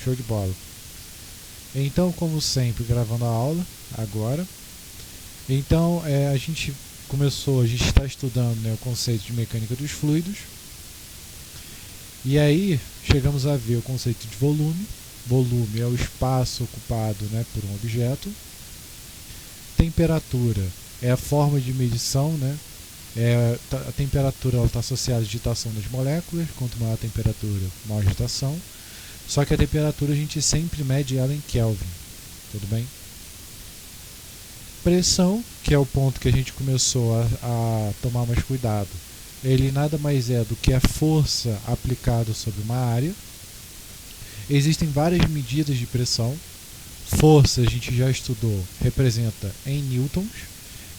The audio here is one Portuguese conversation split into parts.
Show de bola. Então, como sempre, gravando a aula agora. Então, a gente está estudando, né, o conceito de mecânica dos fluidos. E aí, chegamos a ver o conceito de volume. Volume é o espaço ocupado, né, por um objeto. Temperatura é a forma de medição, né? A temperatura está associada à agitação das moléculas. Quanto maior a temperatura, maior a agitação. Só que a temperatura a gente sempre mede ela em Kelvin. Tudo bem? Pressão, que é o ponto que a gente começou a tomar mais cuidado. Ele nada mais é do que a força aplicada sobre uma área. Existem várias medidas de pressão. Força, a gente já estudou, representa em newtons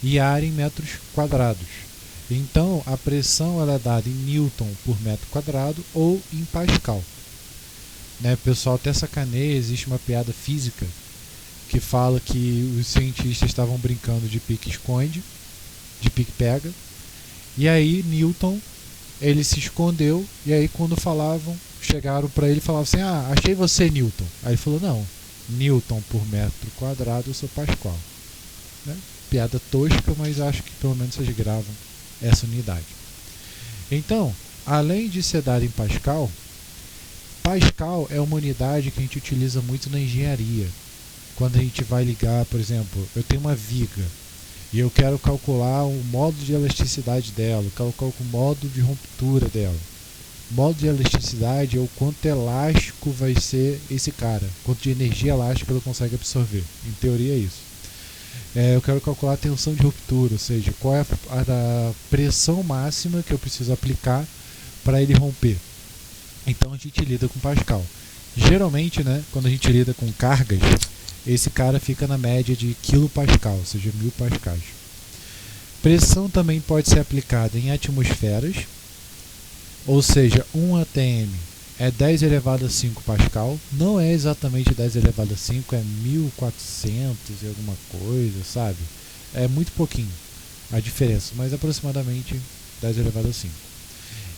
e área em metros quadrados. Então, a pressão ela é dada em newton por metro quadrado ou em pascal. Né, o pessoal até sacaneia, existe uma piada física que fala que os cientistas estavam brincando de pique-esconde, de pique-pega, e aí Newton, ele se escondeu, e aí quando chegaram para ele e falavam assim, achei você, Newton. Aí ele falou, não, Newton por metro quadrado eu sou pascal. Né? Piada tosca, mas acho que pelo menos vocês gravam essa unidade. Então, além de ser dado em pascal, Pascal é uma unidade que a gente utiliza muito na engenharia. Quando a gente vai ligar, por exemplo, eu tenho uma viga e eu quero calcular o modo de elasticidade dela, eu calculo o modo de ruptura dela. O modo de elasticidade é o quanto elástico vai ser esse cara, quanto de energia elástica ele consegue absorver. Em teoria é isso. Eu quero calcular a tensão de ruptura, ou seja, qual é a pressão máxima que eu preciso aplicar para ele romper. Então a gente lida com Pascal. Geralmente, né, quando a gente lida com cargas, esse cara fica na média de kPa, ou seja, 1000 pascais. Pressão também pode ser aplicada em atmosferas, ou seja, 1 atm é 10 elevado a 5 pascal. Não é exatamente 10 elevado a 5, é 1400 e alguma coisa, sabe? É muito pouquinho a diferença, mas aproximadamente 10 elevado a 5.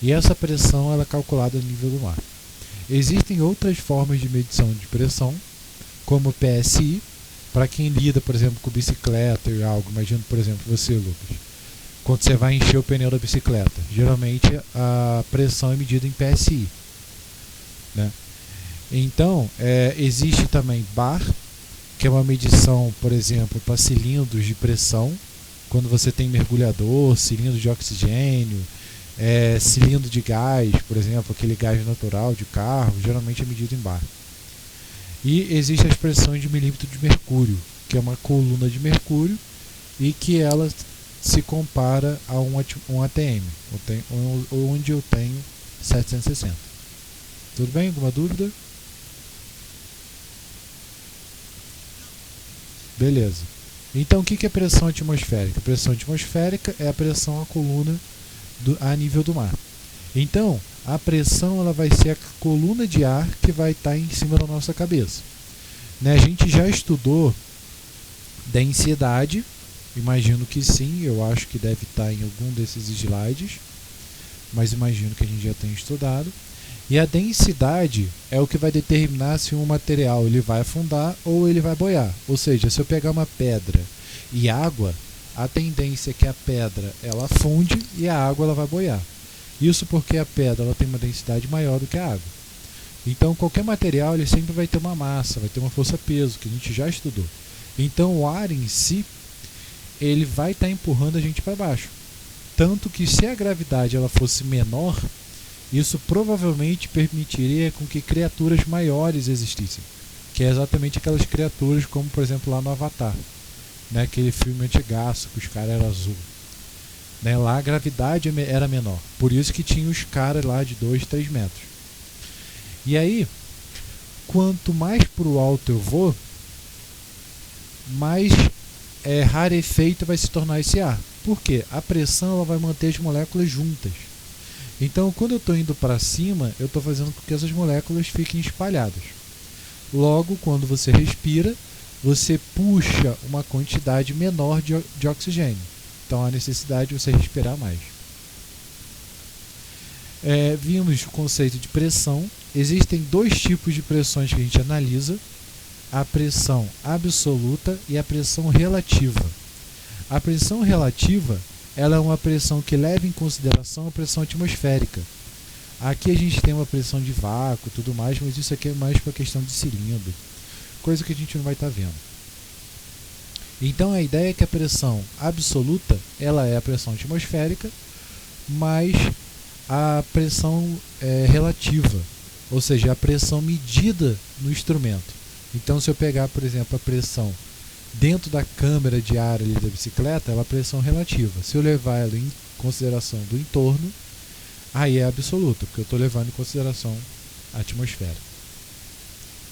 E essa pressão ela é calculada no nível do mar. Existem outras formas de medição de pressão, como o PSI, para quem lida, por exemplo, com bicicleta e algo. Imagina, por exemplo, você, Lucas, quando você vai encher o pneu da bicicleta, geralmente a pressão é medida em PSI. Né? Então, existe também bar, que é uma medição, por exemplo, para cilindros de pressão, quando você tem mergulhador, cilindro de oxigênio, cilindro de gás, por exemplo, aquele gás natural de carro, geralmente é medido em bar. E existe a expressão de milímetro de mercúrio, que é uma coluna de mercúrio e que ela se compara a um ATM, onde eu tenho 760. Tudo bem? Alguma dúvida? Beleza. Então, o que é pressão atmosférica? A pressão atmosférica é a pressão à coluna a nível do mar. Então, a pressão ela vai ser a coluna de ar que vai estar em cima da nossa cabeça. Né? A gente já estudou densidade, imagino que sim, eu acho que deve estar em algum desses slides, mas imagino que a gente já tenha estudado. E a densidade é o que vai determinar se um material ele vai afundar ou ele vai boiar. Ou seja, se eu pegar uma pedra e água, a tendência é que a pedra ela afunde e a água ela vai boiar. Isso porque a pedra ela tem uma densidade maior do que a água. Então qualquer material ele sempre vai ter uma massa, vai ter uma força-peso, que a gente já estudou. Então o ar em si ele vai estar empurrando a gente para baixo. Tanto que se a gravidade ela fosse menor, isso provavelmente permitiria com que criaturas maiores existissem. Que é exatamente aquelas criaturas como, por exemplo, lá no Avatar. Né, aquele filme antigaço que os caras eram azul. Né, lá a gravidade era menor. Por isso que tinha os caras lá de 2, 3 metros. E aí, quanto mais para o alto eu vou, mais rarefeito vai se tornar esse ar. Por quê? A pressão ela vai manter as moléculas juntas. Então, quando eu estou indo para cima, eu estou fazendo com que essas moléculas fiquem espalhadas. Logo, quando você respira, você puxa uma quantidade menor de oxigênio. Então, há necessidade de você respirar mais. Vimos o conceito de pressão. Existem dois tipos de pressões que a gente analisa: a pressão absoluta e a pressão relativa. A pressão relativa, ela é uma pressão que leva em consideração a pressão atmosférica. Aqui a gente tem uma pressão de vácuo e tudo mais, mas isso aqui é mais para a questão de cilindro, coisa que a gente não vai estar vendo. Então a ideia é que a pressão absoluta, ela é a pressão atmosférica, mais a pressão relativa, ou seja, a pressão medida no instrumento. Então, se eu pegar, por exemplo, a pressão dentro da câmara de ar ali da bicicleta, ela é a pressão relativa. Se eu levar ela em consideração do entorno, aí é absoluta, porque eu estou levando em consideração a atmosfera.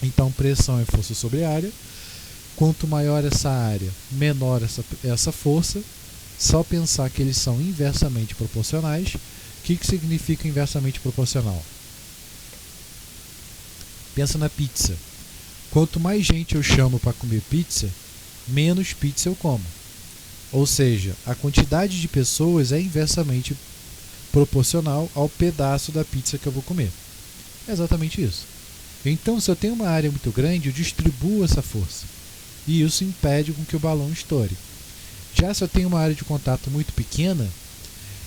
Então, pressão é força sobre área. Quanto maior essa área, menor essa força. Só pensar que eles são inversamente proporcionais. O que significa inversamente proporcional? Pensa na pizza. Quanto mais gente eu chamo para comer pizza, menos pizza eu como. Ou seja, a quantidade de pessoas é inversamente proporcional ao pedaço da pizza que eu vou comer. É exatamente isso. Então, se eu tenho uma área muito grande, eu distribuo essa força. E isso impede com que o balão estoure. Já se eu tenho uma área de contato muito pequena,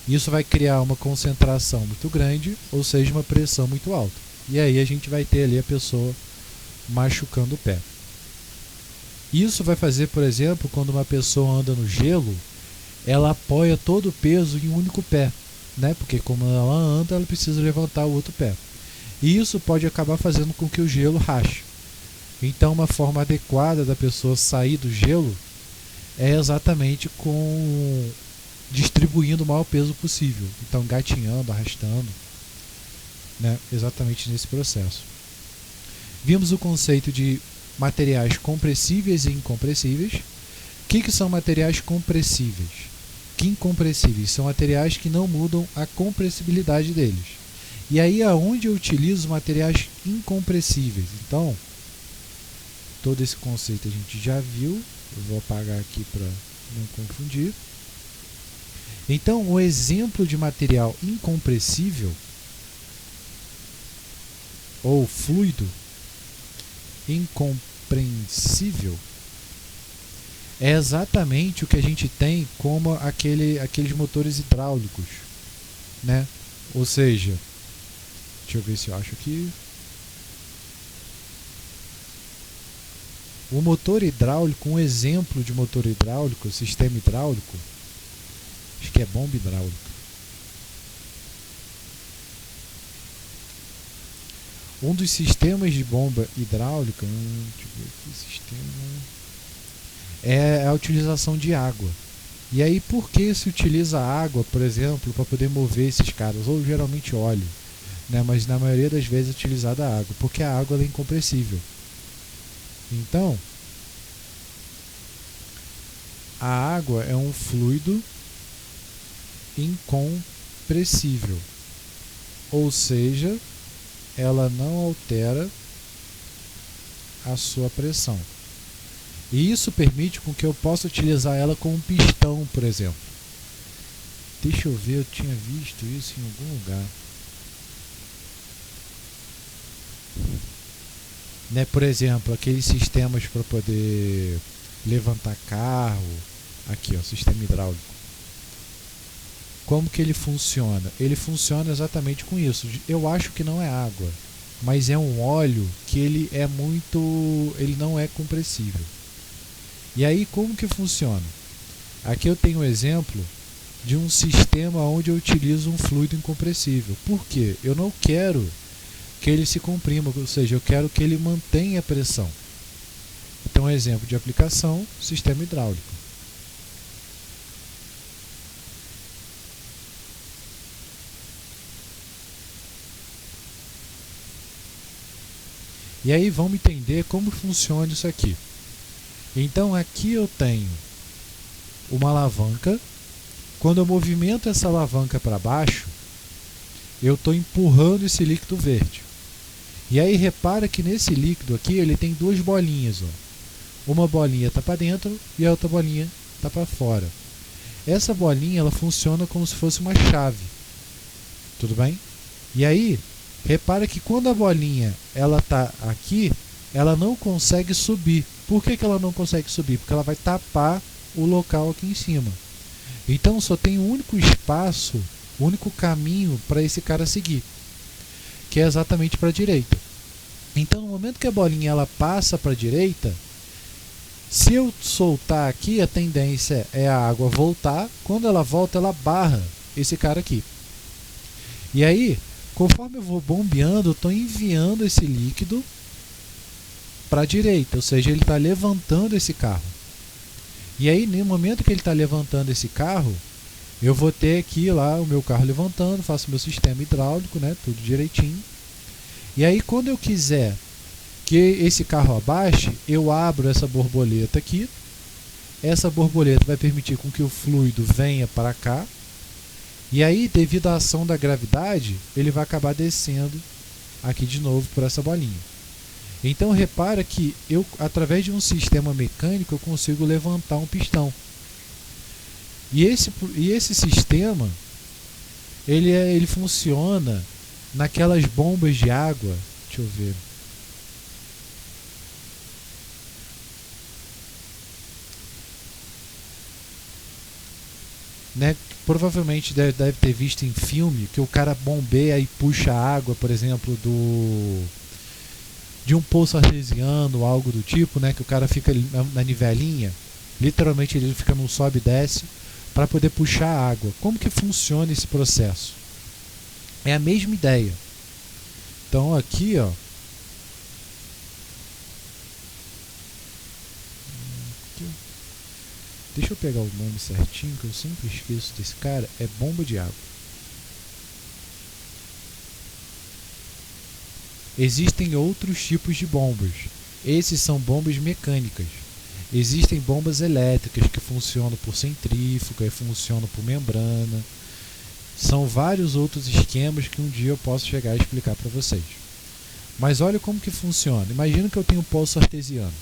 isso vai criar uma concentração muito grande, ou seja, uma pressão muito alta. E aí a gente vai ter ali a pessoa machucando o pé. Isso vai fazer, por exemplo, quando uma pessoa anda no gelo, ela apoia todo o peso em um único pé, né? Porque como ela anda, ela precisa levantar o outro pé. E isso pode acabar fazendo com que o gelo rache. Então, uma forma adequada da pessoa sair do gelo é exatamente com distribuindo o maior peso possível. Então, gatinhando, arrastando, né? Exatamente nesse processo. Vimos o conceito de materiais compressíveis e incompressíveis. O que são materiais compressíveis? Que incompressíveis são materiais que não mudam a compressibilidade deles. E aí é onde eu utilizo materiais incompressíveis. Então, todo esse conceito a gente já viu. Eu vou apagar aqui para não confundir. Então, o exemplo de material incompressível ou fluido incompreensível é exatamente o que a gente tem como aqueles motores hidráulicos, né? Ou seja, deixa eu ver se eu acho aqui. O motor hidráulico, um exemplo de motor hidráulico, sistema hidráulico, acho que é bomba hidráulica. Um dos sistemas de bomba hidráulica, deixa eu ver aqui, sistema, é a utilização de água. E aí, por que se utiliza água, por exemplo, para poder mover esses caras? Ou geralmente óleo, né? Mas na maioria das vezes é utilizada a água, porque a água ela é incompressível. Então, a água é um fluido incompressível, ou seja, ela não altera a sua pressão. E isso permite com que eu possa utilizar ela como um pistão, por exemplo. Deixa eu ver, eu tinha visto isso em algum lugar. Né, por exemplo, aqueles sistemas para poder levantar carro. Aqui, ó, sistema hidráulico. Como que ele funciona? Ele funciona exatamente com isso. Eu acho que não é água, mas é um óleo que ele não é compressível. E aí como que funciona? Aqui eu tenho um exemplo de um sistema onde eu utilizo um fluido incompressível. Por quê? Eu não quero que ele se comprima, ou seja, eu quero que ele mantenha a pressão. Então, exemplo de aplicação, sistema hidráulico. E aí vamos entender como funciona isso aqui. Então aqui eu tenho uma alavanca. Quando eu movimento essa alavanca para baixo, eu estou empurrando esse líquido verde. E aí repara que nesse líquido aqui ele tem duas bolinhas. Ó. Uma bolinha está para dentro e a outra bolinha está para fora. Essa bolinha ela funciona como se fosse uma chave. Tudo bem? E aí, repara que quando a bolinha ela tá aqui, ela não consegue subir. Por que ela não consegue subir? Porque ela vai tapar o local aqui em cima. Então só tem um único espaço, o único caminho para esse cara seguir, que é exatamente para a direita. Então no momento que a bolinha ela passa para a direita, se eu soltar aqui, a tendência é a água voltar. Quando ela volta, ela barra esse cara aqui. E aí, conforme eu vou bombeando, eu estou enviando esse líquido para a direita, ou seja, ele está levantando esse carro. E aí, no momento que ele está levantando esse carro, eu vou ter aqui lá o meu carro levantando, faço meu sistema hidráulico, né, tudo direitinho. E aí, quando eu quiser que esse carro abaixe, eu abro essa borboleta aqui. Essa borboleta vai permitir com que o fluido venha para cá. E aí, devido à ação da gravidade, ele vai acabar descendo aqui de novo por essa bolinha. Então repara que eu, através de um sistema mecânico, eu consigo levantar um pistão. E esse sistema, ele funciona naquelas bombas de água. Deixa eu ver. Né? Provavelmente deve ter visto em filme que o cara bombeia e puxa água, por exemplo, de um poço artesiano, algo do tipo, né, que o cara fica na nivelinha, literalmente ele fica no sobe e desce para poder puxar a água. Como que funciona esse processo? É a mesma ideia. Então aqui, ó, deixa eu pegar o nome certinho, que eu sempre esqueço desse cara, é bomba de água. Existem outros tipos de bombas. Esses são bombas mecânicas. Existem bombas elétricas que funcionam por centrífuga e funcionam por membrana. São vários outros esquemas que um dia eu posso chegar a explicar para vocês. Mas olha como que funciona. Imagina que eu tenho um poço artesiano.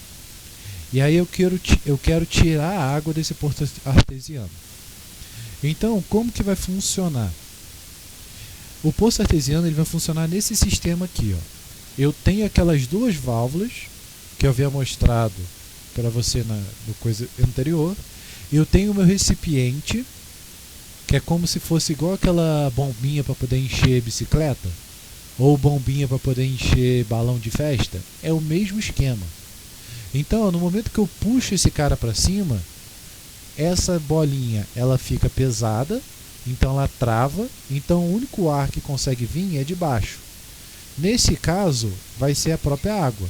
E aí eu quero tirar a água desse poço artesiano. Então, como que vai funcionar? O poço artesiano ele vai funcionar nesse sistema aqui, ó. Eu tenho aquelas duas válvulas que eu havia mostrado para você no coisa anterior. Eu tenho o meu recipiente, que é como se fosse igual aquela bombinha para poder encher bicicleta, ou bombinha para poder encher balão de festa. É o mesmo esquema. Então, no momento que eu puxo esse cara para cima, essa bolinha ela fica pesada, então ela trava, então o único ar que consegue vir é de baixo. Nesse caso, vai ser a própria água.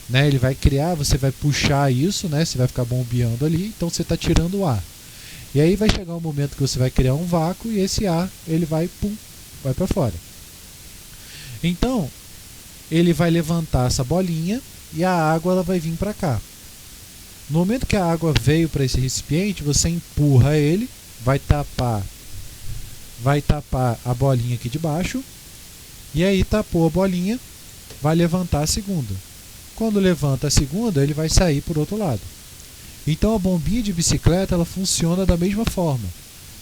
Né? Ele vai criar, você vai puxar isso, né? Você vai ficar bombeando ali, então você está tirando o ar. E aí vai chegar um momento que você vai criar um vácuo e esse ar ele vai para fora. Então, ele vai levantar essa bolinha e a água ela vai vir para cá. No momento que a água veio para esse recipiente, você empurra ele, vai tapar a bolinha aqui de baixo. E aí tapou a bolinha, vai levantar a segunda. Quando levanta a segunda, ele vai sair por outro lado. Então a bombinha de bicicleta ela funciona da mesma forma.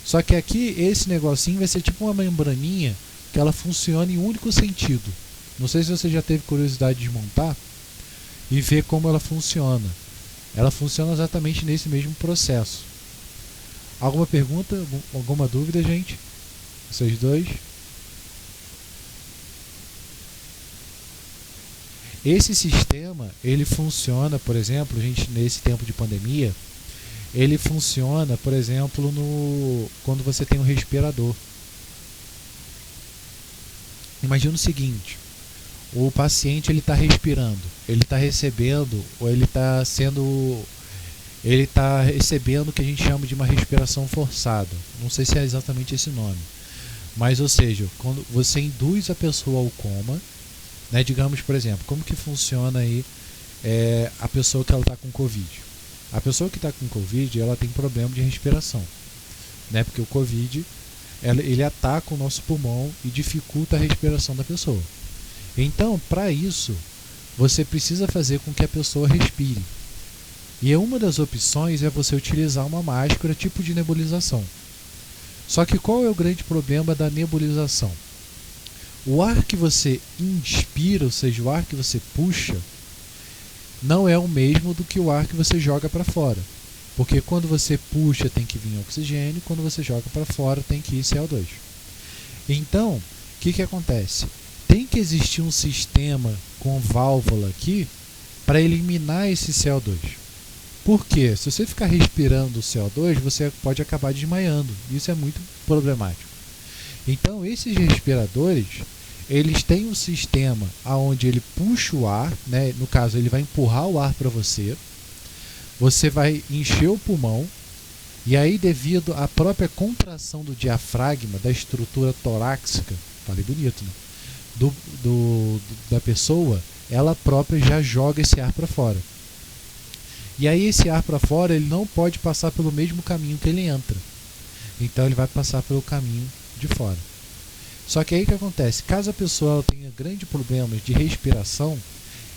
Só que aqui esse negocinho vai ser tipo uma membraninha que ela funciona em um único sentido. Não sei se você já teve curiosidade de montar e ver como ela funciona. Ela funciona exatamente nesse mesmo processo. Alguma pergunta? Alguma dúvida, gente? Vocês dois? Esse sistema, ele funciona, por exemplo, gente, nesse tempo de pandemia, ele funciona, por exemplo, quando você tem um respirador. Imagina o seguinte, o paciente ele está respirando, ele está recebendo, ou ele está recebendo o que a gente chama de uma respiração forçada. Não sei se é exatamente esse nome, mas ou seja, quando você induz a pessoa ao coma, né, digamos, por exemplo, como que funciona aí a pessoa que ela está com Covid. A pessoa que está com Covid, ela tem problema de respiração, né, porque o Covid ele ataca o nosso pulmão e dificulta a respiração da pessoa. Então, para isso, você precisa fazer com que a pessoa respire. E uma das opções é você utilizar uma máscara tipo de nebulização. Só que qual é o grande problema da nebulização? O ar que você inspira, ou seja, o ar que você puxa, não é o mesmo do que o ar que você joga para fora. Porque quando você puxa tem que vir oxigênio, quando você joga para fora tem que ir CO2. Então, o que acontece? Tem que existir um sistema com válvula aqui para eliminar esse CO2. Por quê? Se você ficar respirando o CO2, você pode acabar desmaiando. Isso é muito problemático. Então, esses respiradores, eles têm um sistema onde ele puxa o ar, né? No caso, ele vai empurrar o ar para você. Você vai encher o pulmão. E aí, devido à própria contração do diafragma, da estrutura torácica, falei bonito, né? Da pessoa, ela própria já joga esse ar para fora. E aí esse ar para fora ele não pode passar pelo mesmo caminho que ele entra. Então ele vai passar pelo caminho de fora. Só que aí o que acontece? Caso a pessoa tenha grandes problemas de respiração,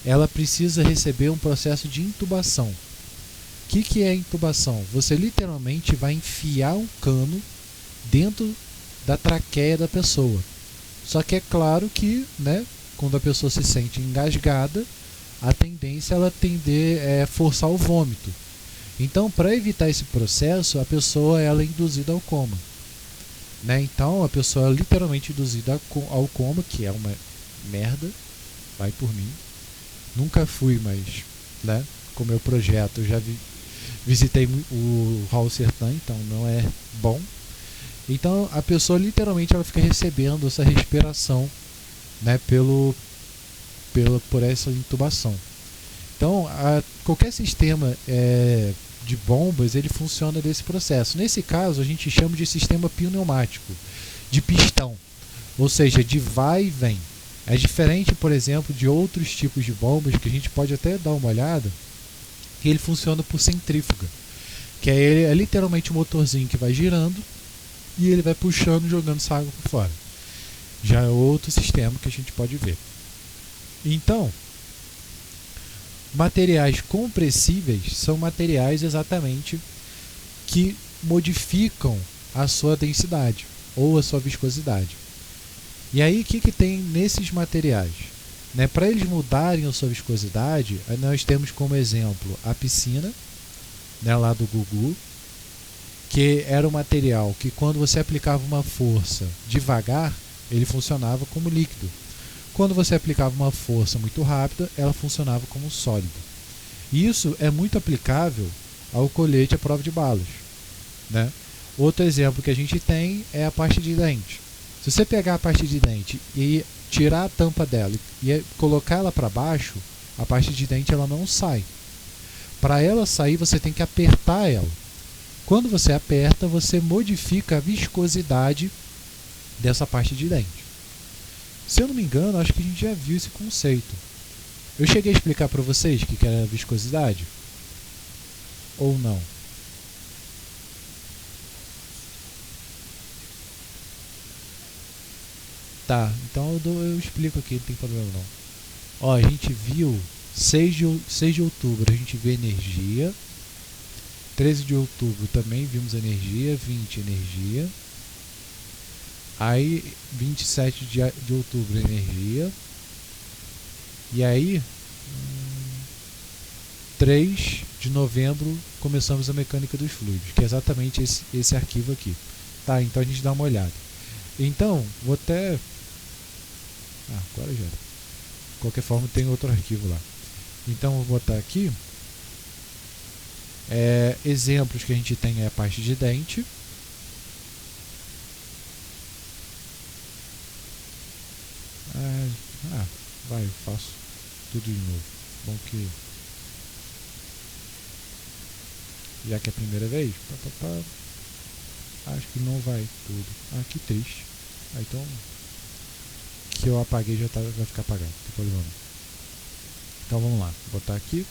ela precisa receber um processo de intubação. O que é intubação? Você literalmente vai enfiar um cano dentro da traqueia da pessoa. Só que é claro que, né, quando a pessoa se sente engasgada, a tendência é ela tender a forçar o vômito. Então, para evitar esse processo, a pessoa ela é induzida ao coma. Né? Então, a pessoa é literalmente induzida ao coma, que é uma merda, vai por mim. Nunca fui, mas, né, com o meu projeto, eu já visitei o Raul Sertan, então não é bom. Então, a pessoa literalmente ela fica recebendo essa respiração, né, por essa intubação. Então, qualquer sistema de bombas, ele funciona desse processo. Nesse caso, a gente chama de sistema pneumático, de pistão, ou seja, de vai e vem. É diferente, por exemplo, de outros tipos de bombas, que a gente pode até dar uma olhada, que ele funciona por centrífuga, que é literalmente um motorzinho que vai girando, e ele vai puxando e jogando essa água para fora. Já é outro sistema que a gente pode ver. Então, materiais compressíveis são materiais exatamente que modificam a sua densidade ou a sua viscosidade. E aí o que tem nesses materiais? Né, para eles mudarem a sua viscosidade, nós temos como exemplo a piscina, né, lá do Gugu, que era um material que quando você aplicava uma força devagar, ele funcionava como líquido. Quando você aplicava uma força muito rápida, ela funcionava como sólido. Isso é muito aplicável ao colete à prova de balas. Né? Outro exemplo que a gente tem é a pasta de dente. Se você pegar a pasta de dente e tirar a tampa dela e colocar ela para baixo, a pasta de dente ela não sai. Para ela sair, você tem que apertar ela. Quando você aperta, você modifica a viscosidade dessa pasta de dente. Se eu não me engano, acho que a gente já viu esse conceito. Eu cheguei a explicar para vocês o que era viscosidade? Ou não? Tá, então eu explico aqui, não tem problema não. Ó, a gente viu 6 de outubro, a gente viu energia. 13 de outubro também vimos energia, 20 energia. Aí 27 de outubro energia. E aí 3 de novembro começamos a mecânica dos fluidos, que é exatamente esse arquivo aqui. Tá, então a gente dá uma olhada. Então, vou até... agora já. De qualquer forma tem outro arquivo lá. Então vou botar aqui. Exemplos que a gente tem é a pasta de dente. Eu faço tudo de novo. Bom que já que é a primeira vez, acho que não vai tudo. Que triste. Então que eu apaguei já vai ficar apagado, não tem problema. Então vamos lá, vou botar aqui.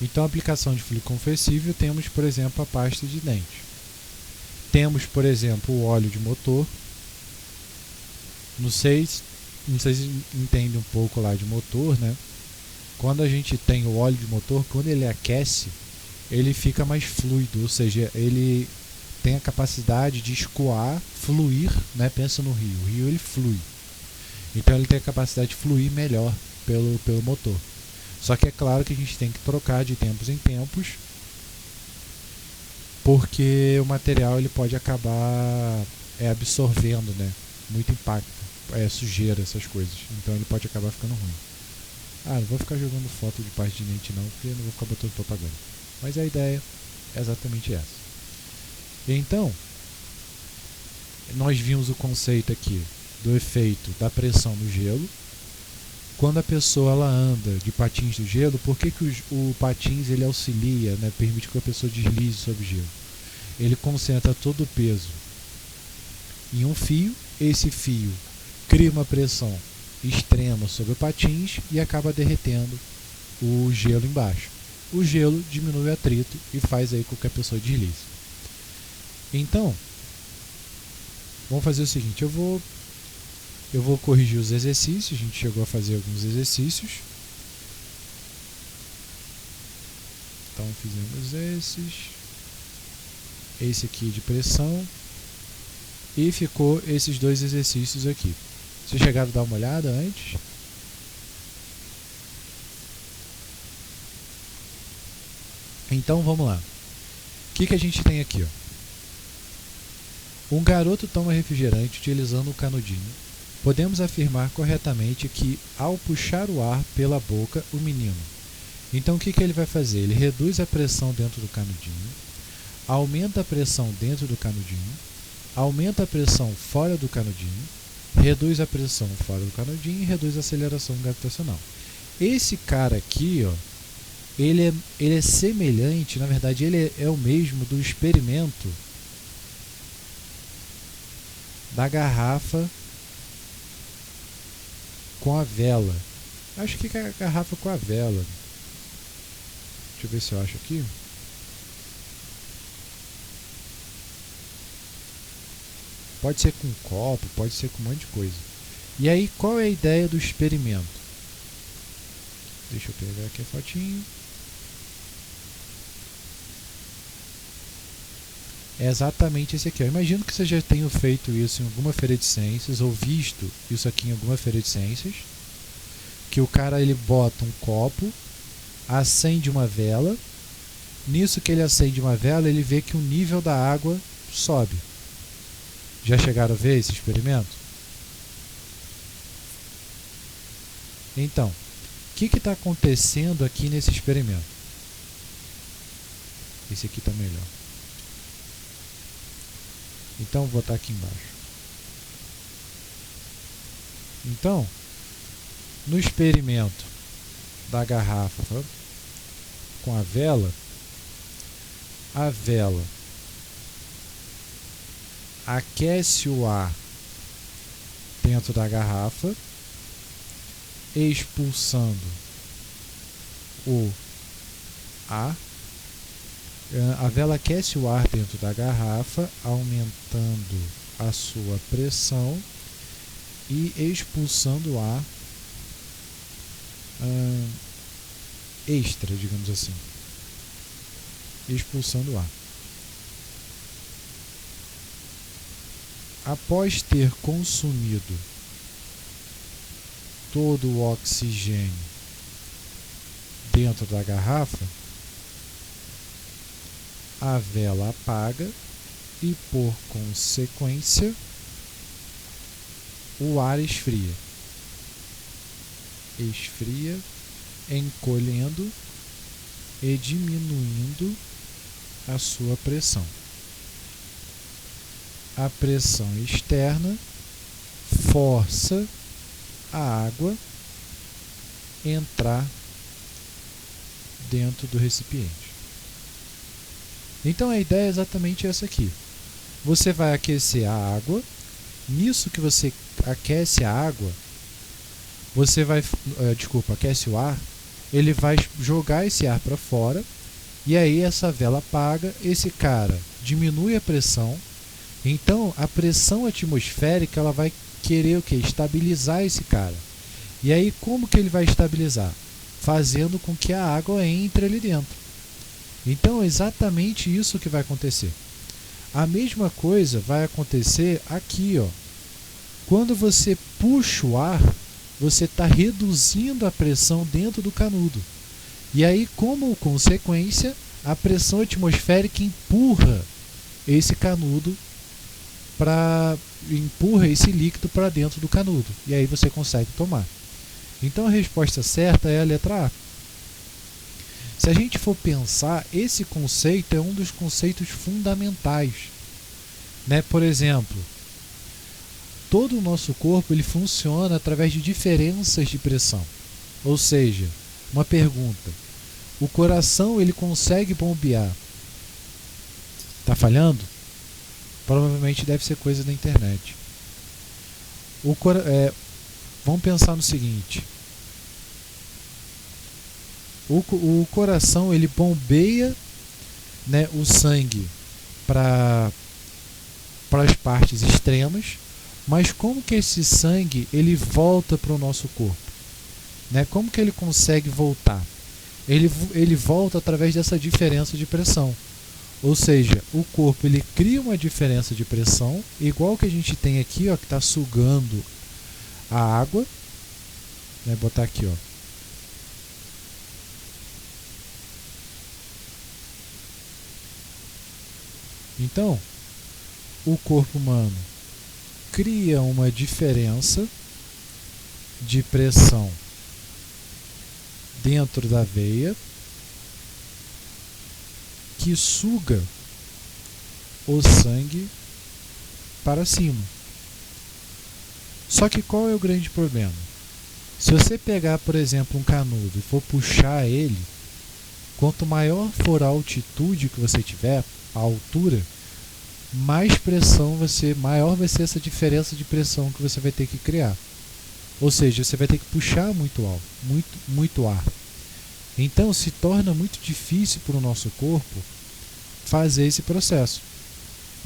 Então, a aplicação de fluido conversível, temos, por exemplo, a pasta de dente. Temos, por exemplo, o óleo de motor. Não sei se entendem um pouco lá de motor, né? quando a gente tem o óleo de motor, quando ele aquece, ele fica mais fluido, ou seja, ele tem a capacidade de escoar, fluir, né? Pensa no rio, o rio ele flui, então ele tem a capacidade de fluir melhor pelo motor. Só que é claro que a gente tem que trocar de tempos em tempos, porque o material ele pode acabar absorvendo, né, muito impacto, sujeira, essas coisas, então ele pode acabar ficando ruim. Não vou ficar jogando foto de parte de lente não, porque eu não vou ficar botando propaganda, mas a ideia é exatamente essa. Então, nós vimos o conceito aqui do efeito da pressão no gelo. Quando a pessoa ela anda de patins do gelo, por que o patins ele auxilia, né, permite que a pessoa deslize sobre o gelo? Ele concentra todo o peso em um fio, esse fio cria uma pressão extrema sobre o patins e acaba derretendo o gelo embaixo. O gelo diminui o atrito e faz aí com que a pessoa deslize. Então, vamos fazer o seguinte, eu vou corrigir os exercícios, a gente chegou a fazer alguns exercícios. Então fizemos esse aqui de pressão, e ficou esses dois exercícios aqui. Vocês chegaram a dar uma olhada antes? Então vamos lá. O que a gente tem aqui? Um garoto toma refrigerante utilizando um canudinho. Podemos afirmar corretamente que, ao puxar o ar pela boca, o menino. Então o que ele vai fazer? Ele reduz a pressão dentro do canudinho, aumenta a pressão dentro do canudinho, aumenta a pressão fora do canudinho, reduz a pressão fora do canudinho e reduz a aceleração gravitacional. Esse cara aqui, ele é semelhante, na verdade ele é o mesmo do experimento da garrafa com a vela. Acho que é a garrafa com a vela. Deixa eu ver se eu acho aqui. Pode ser com copo, pode ser com um monte de coisa. E aí, qual é a ideia do experimento? Deixa eu pegar aqui a fotinho. É exatamente esse aqui. Eu imagino que você já tenha feito isso em alguma feira de ciências, ou visto isso aqui em alguma feira de ciências, que o cara ele bota um copo, acende uma vela, nisso que ele acende uma vela, ele vê que o nível da água sobe. Já chegaram a ver esse experimento? Então, o que está acontecendo aqui nesse experimento? Esse aqui está melhor. Então, vou botar aqui embaixo. Então, no experimento da garrafa com a vela aquece o ar dentro da garrafa, expulsando o ar. A vela aquece o ar dentro da garrafa, aumentando a sua pressão e expulsando o ar extra, digamos assim. Expulsando o ar. Após ter consumido todo o oxigênio dentro da garrafa, a vela apaga e, por consequência, o ar esfria. Esfria, encolhendo e diminuindo a sua pressão. A pressão externa força a água entrar dentro do recipiente. Então a ideia é exatamente essa aqui. Você vai aquecer a água. Nisso que você aquece a água, você vai, aquece o ar, ele vai jogar esse ar para fora, e aí essa vela apaga, esse cara diminui a pressão. Então a pressão atmosférica ela vai querer o quê? Estabilizar esse cara. E aí como que ele vai estabilizar? fazendo com que a água entre ali dentro. Então é exatamente isso que vai acontecer. A mesma coisa vai acontecer aqui, ó. Quando você puxa o ar, você está reduzindo a pressão dentro do canudo. E aí, como consequência, a pressão atmosférica empurra esse canudo empurra esse líquido para dentro do canudo. E aí você consegue tomar. Então a resposta certa é a letra A. Se a gente for pensar, esse conceito é um dos conceitos fundamentais, né? Por exemplo, todo o nosso corpo ele funciona através de diferenças de pressão. Ou seja, uma pergunta: o coração ele consegue bombear? Está falhando? Provavelmente deve ser coisa da internet. Vamos pensar no seguinte: o coração ele bombeia, né, o sangue para as partes extremas, mas como que esse sangue ele volta para o nosso corpo? Né? Como que ele consegue voltar? Ele volta através dessa diferença de pressão. Ou seja, o corpo ele cria uma diferença de pressão, igual que a gente tem aqui, ó, que está sugando a água. Vou botar aqui, ó. Então, o corpo humano cria uma diferença de pressão dentro da veia que suga o sangue para cima. Só que qual é o grande problema? Se você pegar, por exemplo, um canudo e for puxar ele, quanto maior for a altitude que você tiver, a altura, mais pressão maior vai ser essa diferença de pressão que você vai ter que criar. Ou seja, você vai ter que puxar muito ar. Então se torna muito difícil para o nosso corpo fazer esse processo.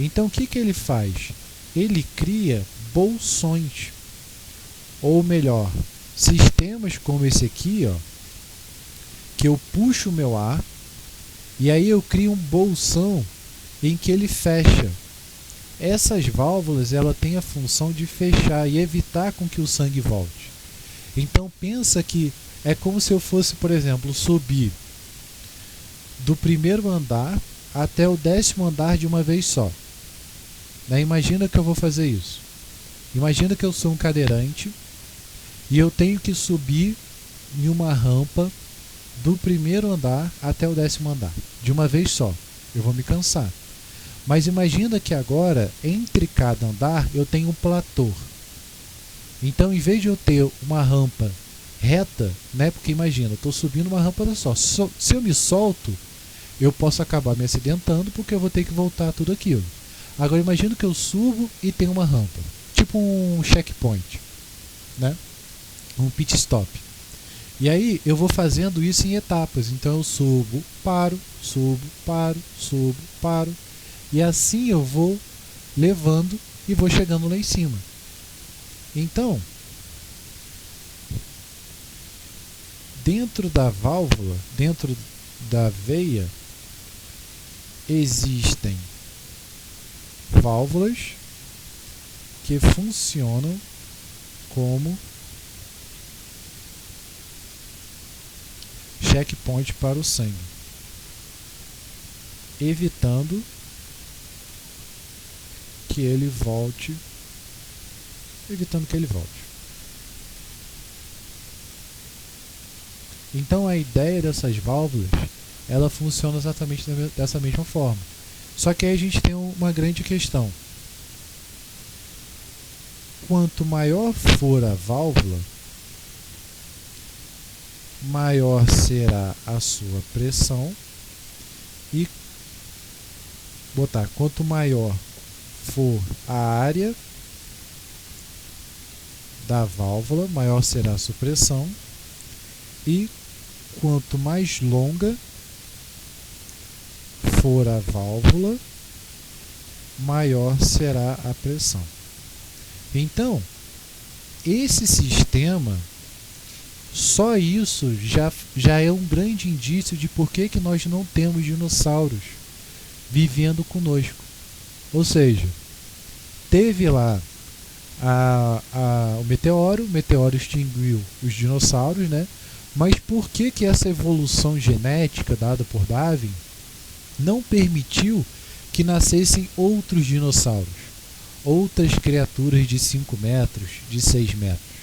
Então o que ele faz? Ele cria bolsões, ou melhor, sistemas como esse aqui, ó, que eu puxo o meu ar e aí eu crio um bolsão em que ele fecha. Essas válvulas ela tem a função de fechar e evitar com que o sangue volte. Então pensa que é como se eu fosse, por exemplo, subir do primeiro andar até o 10º andar de uma vez só. Imagina que eu vou fazer isso. Imagina que eu sou um cadeirante e eu tenho que subir em uma rampa do primeiro andar até o 10º andar, de uma vez só. Eu vou me cansar. Mas imagina que agora, entre cada andar, eu tenho um platô. Então, em vez de eu ter uma rampa reta, né? Porque imagina, eu estou subindo uma rampa só. Se eu me solto, eu posso acabar me acidentando porque eu vou ter que voltar tudo aquilo. Agora imagina que eu subo e tem uma rampa, tipo um checkpoint, né? Um pit stop. E aí eu vou fazendo isso em etapas. Então eu subo, paro, subo, paro, subo, paro. E assim eu vou levando e vou chegando lá em cima. Então, dentro da válvula, dentro da veia, existem válvulas que funcionam como checkpoint para o sangue, evitando que ele volte, Então a ideia dessas válvulas, ela funciona exatamente dessa mesma forma. Só que aí a gente tem uma grande questão. Quanto maior for a válvula, maior será a sua pressão e quanto maior for a área da válvula, maior será a sua pressão, e quanto mais longa for a válvula, maior será a pressão. Então, esse sistema Só isso já é um grande indício de por que nós não temos dinossauros vivendo conosco. Ou seja, teve lá o meteoro extinguiu os dinossauros, né? Mas por que essa evolução genética dada por Darwin não permitiu que nascessem outros dinossauros, outras criaturas de 5 metros, de 6 metros?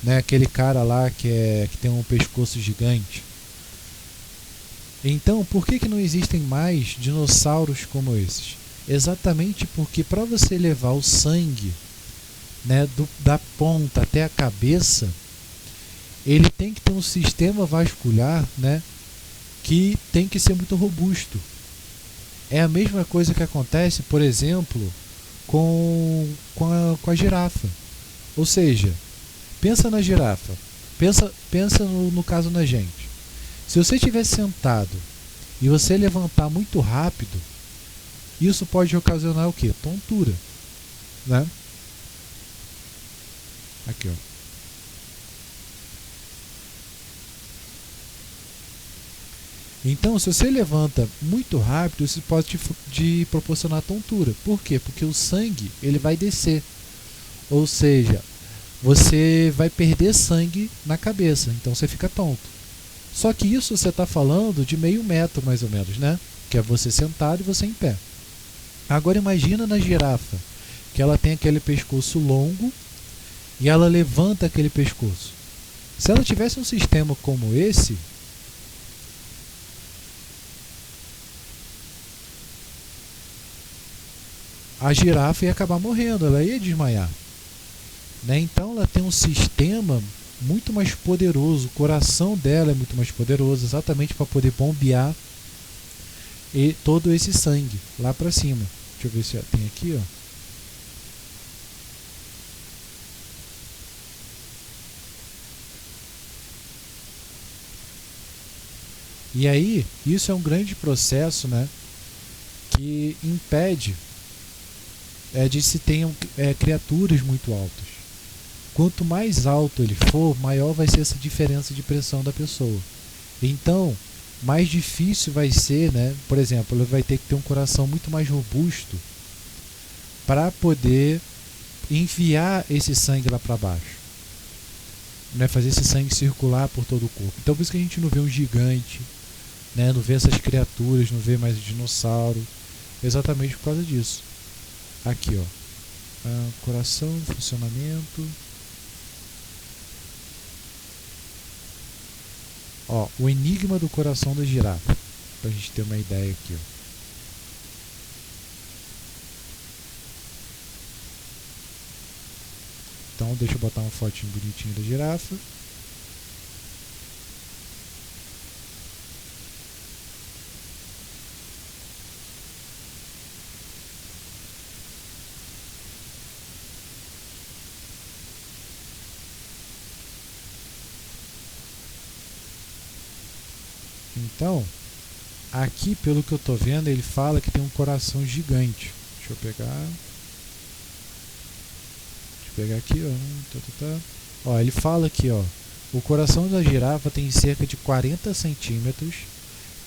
Né? Aquele cara lá que tem um pescoço gigante. Então, por que não existem mais dinossauros como esses? Exatamente porque para você levar o sangue, né, da ponta até a cabeça, ele tem que ter um sistema vascular, né, que tem que ser muito robusto. É a mesma coisa que acontece, por exemplo, com a girafa. Ou seja, pensa na girafa, pensa no caso na gente. Se você estiver sentado e você levantar muito rápido, isso pode ocasionar o quê? Tontura, né? Aqui, ó. Então, se você levanta muito rápido, isso pode te proporcionar tontura. Por quê? Porque o sangue ele vai descer. Ou seja, você vai perder sangue na cabeça, então você fica tonto. Só que isso você está falando de meio metro, mais ou menos, né? Que é você sentado e você em pé. Agora imagina na girafa, que ela tem aquele pescoço longo e ela levanta aquele pescoço. Se ela tivesse um sistema como esse, a girafa ia acabar morrendo, ela ia desmaiar, né? Então ela tem um sistema muito mais poderoso, o coração dela é muito mais poderoso, exatamente para poder bombear todo esse sangue lá para cima. Deixa eu ver se tem aqui, ó. E aí, isso é um grande processo, né, que impede de se tenham criaturas muito altas. Quanto mais alto ele for, maior vai ser essa diferença de pressão da pessoa. Então, mais difícil vai ser, né? Por exemplo, ele vai ter que ter um coração muito mais robusto para poder enviar esse sangue lá para baixo, né? Fazer esse sangue circular por todo o corpo. Então, por isso que a gente não vê um gigante, né? Não vê essas criaturas, não vê mais dinossauro, exatamente por causa disso. Aqui, ó, coração, funcionamento. Ó, o enigma do coração da girafa, pra gente ter uma ideia aqui, ó. Então deixa eu botar uma fotinho bonitinha da girafa. Então, aqui pelo que eu tô vendo, ele fala que tem um coração gigante. Deixa eu pegar aqui, ó. Ó, ele fala aqui, ó. O coração da girafa tem cerca de 40 centímetros,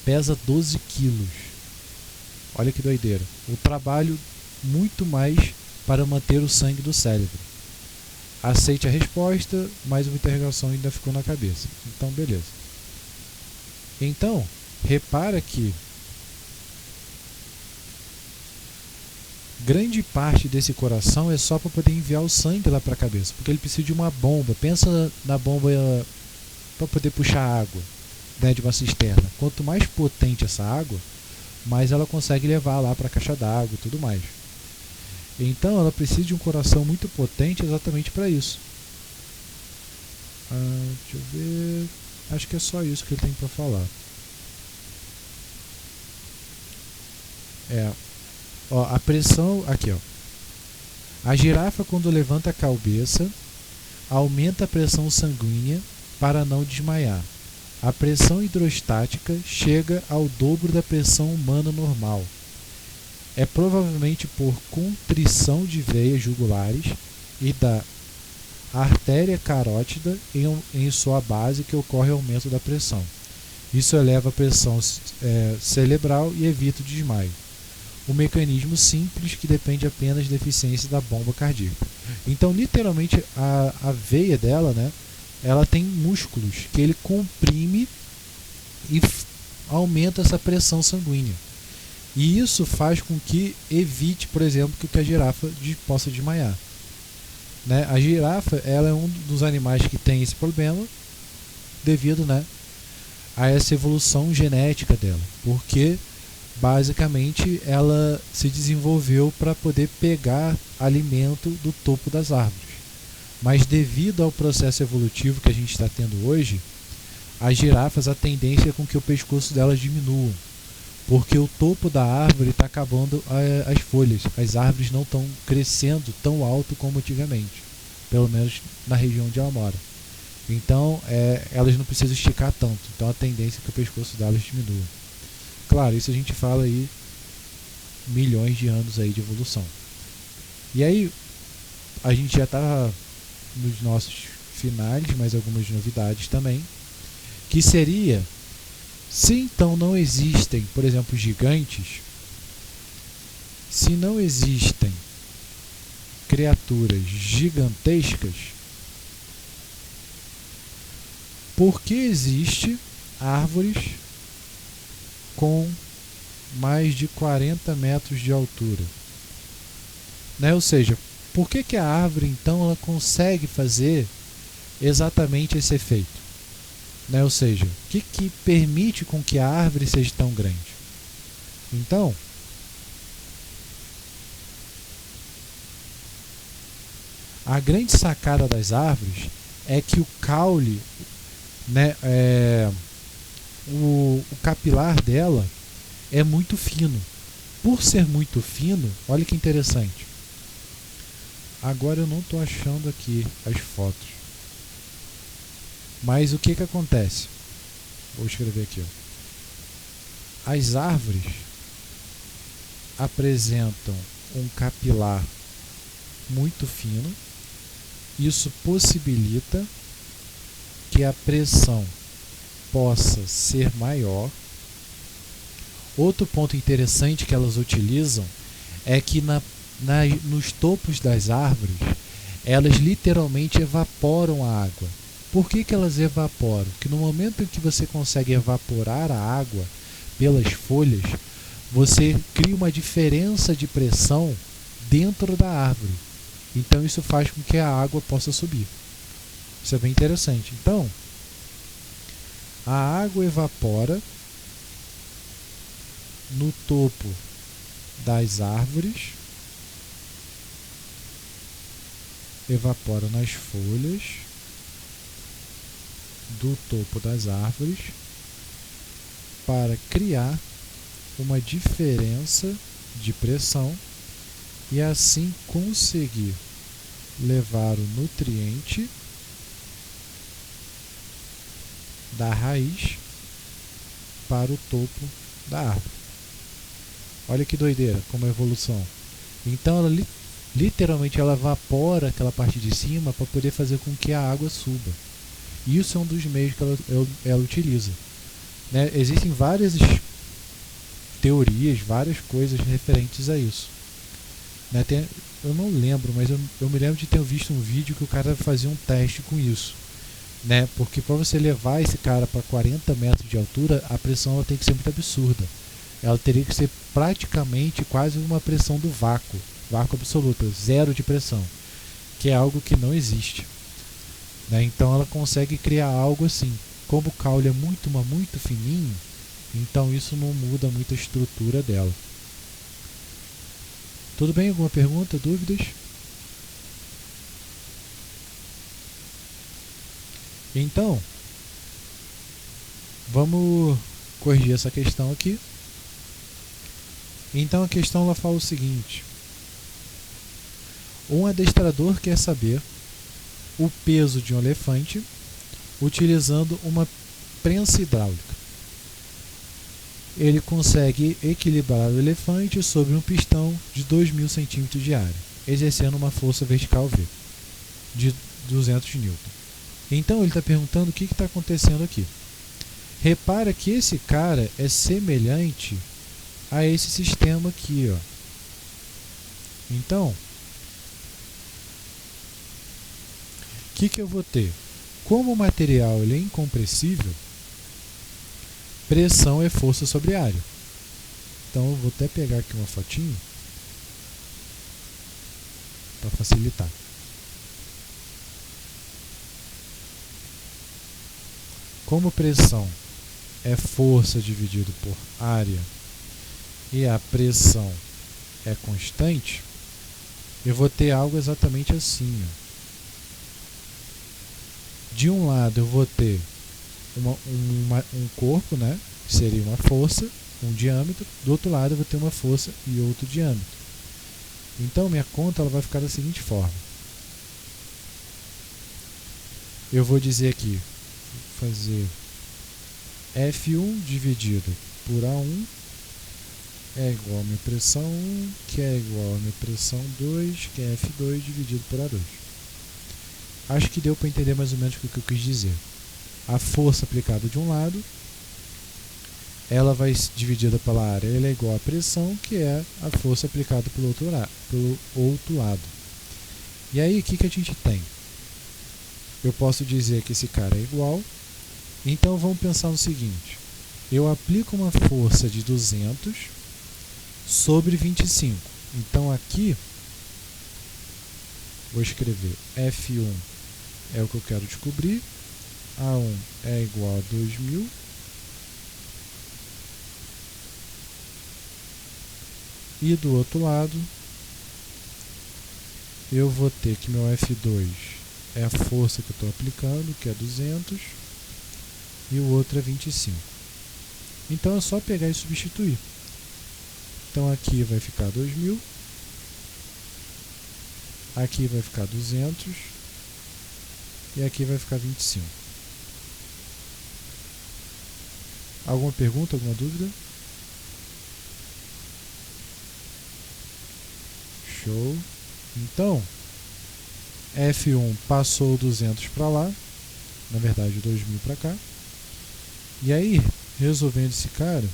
pesa 12 quilos. Olha que doideira. O trabalho muito mais para manter o sangue do cérebro. Aceite a resposta, mas uma interrogação ainda ficou na cabeça. Então, beleza. Então, repara que grande parte desse coração é só para poder enviar o sangue lá para a cabeça, porque ele precisa de uma bomba. Pensa na bomba para poder puxar água, né, de uma cisterna. Quanto mais potente essa água, mais ela consegue levar lá para a caixa d'água e tudo mais. Então ela precisa de um coração muito potente exatamente para isso. Deixa eu ver. Acho que é só isso que ele tem para falar. Ó, a pressão aqui, ó. A girafa, quando levanta a cabeça, aumenta a pressão sanguínea para não desmaiar. A pressão hidrostática chega ao dobro da pressão humana normal. É provavelmente por contrição de veias jugulares e da a artéria carótida em sua base, que ocorre aumento da pressão. Isso eleva a pressão cerebral e evita o desmaio. Um mecanismo simples que depende apenas da eficiência da bomba cardíaca. Então, literalmente, a veia dela, né, ela tem músculos que ele comprime e aumenta essa pressão sanguínea. E isso faz com que evite, por exemplo, que a girafa possa desmaiar. Né? A girafa, ela é um dos animais que tem esse problema devido, né, a essa evolução genética dela, porque basicamente ela se desenvolveu para poder pegar alimento do topo das árvores. Mas devido ao processo evolutivo que a gente está tendo hoje, as girafas, a tendência é com que o pescoço delas diminua, porque o topo da árvore está acabando as folhas. As árvores não estão crescendo tão alto como antigamente, pelo menos na região onde ela mora. Então elas não precisam esticar tanto, então a tendência é que o pescoço delas diminua. Claro, isso a gente fala aí milhões de anos aí de evolução. E aí a gente já está nos nossos finais, mas algumas novidades também, que seria, se então não existem, por exemplo, gigantes, se não existem criaturas gigantescas, por que existe árvores com mais de 40 metros de altura? Né? Ou seja, por que a árvore então ela consegue fazer exatamente esse efeito? Né? Ou seja, o que permite com que a árvore seja tão grande? Então, a grande sacada das árvores é que o caule, né, o capilar dela é muito fino. Por ser muito fino, olha que interessante. Agora eu não estou achando aqui as fotos. Mas o que acontece? Vou escrever aqui. Ó. As árvores apresentam um capilar muito fino. Isso possibilita que a pressão possa ser maior. Outro ponto interessante que elas utilizam é que nos topos das árvores, elas literalmente evaporam a água. Por que elas evaporam? Porque no momento em que você consegue evaporar a água pelas folhas, você cria uma diferença de pressão dentro da árvore. Então isso faz com que a água possa subir. Isso é bem interessante. Então, a água evapora no topo das árvores, evapora nas folhas do topo das árvores para criar uma diferença de pressão e assim conseguir levar o nutriente da raiz para o topo da árvore. Olha que doideira, como é a evolução. Então ela literalmente ela evapora aquela parte de cima para poder fazer com que a água suba. Isso é um dos meios que ela utiliza. Né? Existem várias teorias, várias coisas referentes a isso. Né? Eu não lembro, mas eu me lembro de ter visto um vídeo que o cara fazia um teste com isso. Né? Porque para você levar esse cara para 40 metros de altura, a pressão ela tem que ser muito absurda. Ela teria que ser praticamente quase uma pressão do vácuo absoluto, zero de pressão, que é algo que não existe. Né? Então ela consegue criar algo assim. Como o caule é muito fininho, então isso não muda muito a estrutura dela. Tudo bem? Alguma pergunta, dúvidas? Então, vamos corrigir essa questão aqui. Então a questão ela fala o seguinte: um adestrador quer saber o peso de um elefante utilizando uma prensa hidráulica. Ele consegue equilibrar o elefante sobre um pistão de 2.000 centímetros de área, exercendo uma força vertical V de 200 newton. Então ele está perguntando o que está acontecendo aqui. Repara que esse cara é semelhante a esse sistema aqui, ó. Então, o que eu vou ter? Como o material ele é incompressível, pressão é força sobre área. Então eu vou até pegar aqui uma fotinho para facilitar. Como pressão é força dividido por área e a pressão é constante, eu vou ter algo exatamente assim, ó. De um lado eu vou ter um corpo, né, que seria uma força, um diâmetro. Do outro lado eu vou ter uma força e outro diâmetro. Então minha conta ela vai ficar da seguinte forma. Eu vou dizer aqui, vou fazer F1 dividido por A1 é igual a minha pressão 1, que é igual a minha pressão 2, que é F2 dividido por A2. Acho que deu para entender mais ou menos o que eu quis dizer. A força aplicada de um lado, ela vai dividida pela área, ela é igual à pressão, que é a força aplicada pelo outro lado. E aí, o que a gente tem? Eu posso dizer que esse cara é igual. Então, vamos pensar no seguinte. Eu aplico uma força de 200 sobre 25. Então, aqui, vou escrever F1 é o que eu quero descobrir. A1 é igual a 2000. E do outro lado, eu vou ter que meu F2 é a força que eu estou aplicando, que é 200, e o outro é 25. Então é só pegar e substituir. Então aqui vai ficar 2000, aqui vai ficar 200, e aqui vai ficar 25. Alguma pergunta, alguma dúvida? Show. Então, F1 passou 200 para lá, na verdade 2000 para cá. E aí, resolvendo esse cara,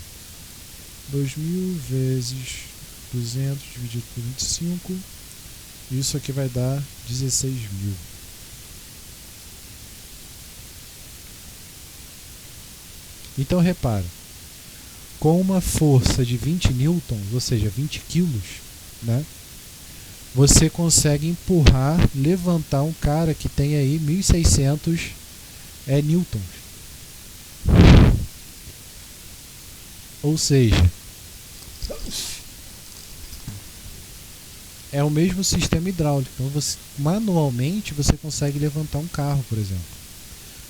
2000 vezes 200 dividido por 25, isso aqui vai dar 16.000. Então repara, com uma força de 20 newtons, ou seja, 20 quilos, né, você consegue empurrar, levantar um cara que tem aí 1.600 newtons. Ou seja, é o mesmo sistema hidráulico. Então, manualmente você consegue levantar um carro, por exemplo.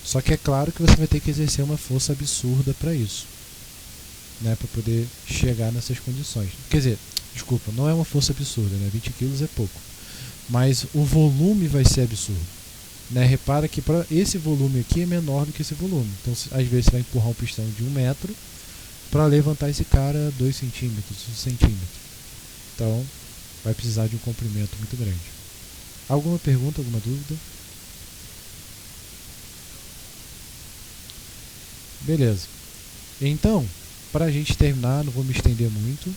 Só que é claro que você vai ter que exercer uma força absurda para isso, né, para poder chegar nessas condições. Quer dizer, desculpa, não é uma força absurda, né? 20 kg é pouco. Mas o volume vai ser absurdo. Né? Repara que para esse volume aqui é menor do que esse volume. Então, às vezes, você vai empurrar um pistão de 1 metro para levantar esse cara 2 centímetros, 1 centímetro. Então, vai precisar de um comprimento muito grande. Alguma pergunta, alguma dúvida? Beleza. Então, para a gente terminar, não vou me estender muito.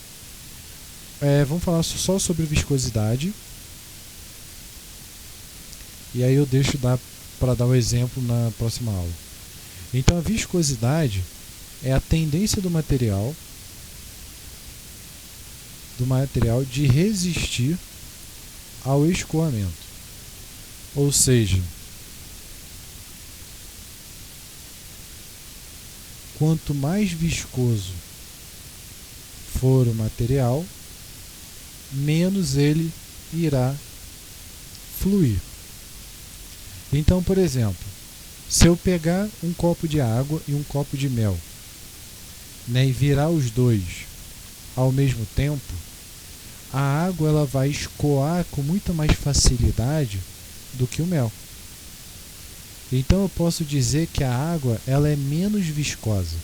Vamos falar só sobre viscosidade. E aí eu deixo para dar um exemplo na próxima aula. Então a viscosidade é a tendência do material de resistir ao escoamento. Ou seja, quanto mais viscoso for o material, menos ele irá fluir. Então, por exemplo, se eu pegar um copo de água e um copo de mel, né, e virar os dois ao mesmo tempo, a água ela vai escoar com muito mais facilidade do que o mel. Então eu posso dizer que a água ela é menos viscosa.